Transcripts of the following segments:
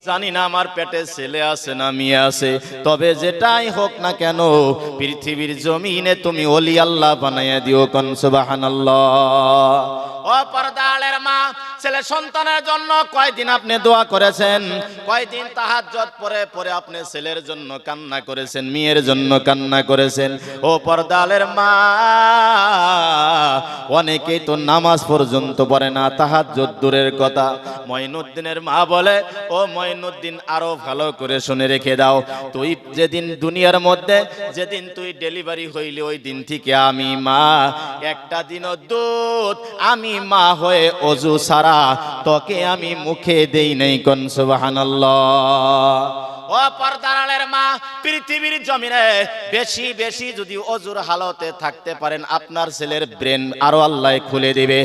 জানি না আমার পেটে ছেলে আছে না মেয়ে আছে, তবে যেটাই হোক না কেন পৃথিবীর জমিনে তুমি ওলি আল্লাহ বানাইয়া দিও। কোন সুবহানাল্লাহ। ও পর্দালের মা, ছেলে সন্তানের জন্য কয়দিন আপনি দোয়া করেছেন? কয়দিন তাহাজ্জুদ পড়ে পড়ে আপনি ছেলের জন্য কান্না করেছেন, মেয়ের জন্য কান্না করেছেন? ও পর্দালের মা, অনেকেই তো নামাজ পর্যন্ত পড়ে না, তাহাজ্জুদ দূরের কথা। মঈনুদ্দিনের মা বলে, ও মঈনুদ্দিন আরো ভালো করে শুনে রেখে দাও, তুই যেদিন দুনিয়ার মধ্যে যেদিন তুই ডেলিভারি হইলি ওই দিন থেকে আমি মা, একটা দিনও দুধ আমি মা হয়ে অজু সারা তোকে আমি মুখে দেই নাই। কোন সুবহানাল্লাহ। ও পর্দারের মা, পৃথিবীর জমিনে বেশি বেশি যদি অজুর হালতে থাকতে পারেন আপনার ছেলের ব্রেন আরো আল্লাহ খুলে দিবে।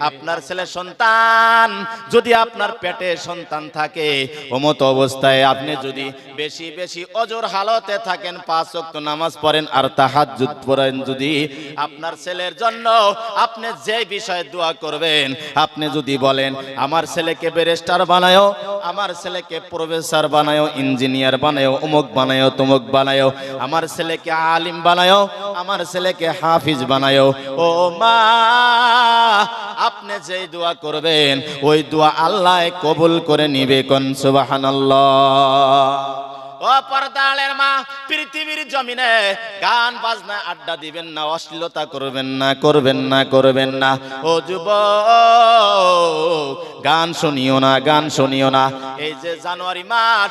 আপনার ছেলে সন্তান যদি আপনার পেটে সন্তান থাকে, ওমত অবস্থায় আপনি যদি বেশি বেশি অজুর হালতে থাকেন, 5 ওয়াক্ত নামাজ পড়েন আর তাহাজ্জুদ পড়েন, যদি আপনার ছেলের জন্য আপনি যে বিষয়ে দোয়া করবেন, আপনি যদি বলেন আমার ছেলেকে ব্যারিস্টার বানায়ো, আমার ছেলেকে প্রফেসর বানায়ো, ইঞ্জিনিয়ার বানায়ো, অমুক বানায়ো, তমুক বানায়ো, আমার ছেলেকে আলিম বানায়ো, আমার ছেলেকে হাফিজ বানায়ো, ও মা আপনি যেই দোয়া করবেন ওই দোয়া আল্লাহ কবুল করে নিবে। কোন সুবহানাল্লাহ। ও পর্দালের মা, পৃথিবীর জমিনে গান বাজনা আড্ডা দিবেন না, অশ্লীলতা করবেন না, করবেন না, করবেন না। ও যুবক, গান শুনিও না, গান শুনিও না। এই যে জানুয়ারি মাস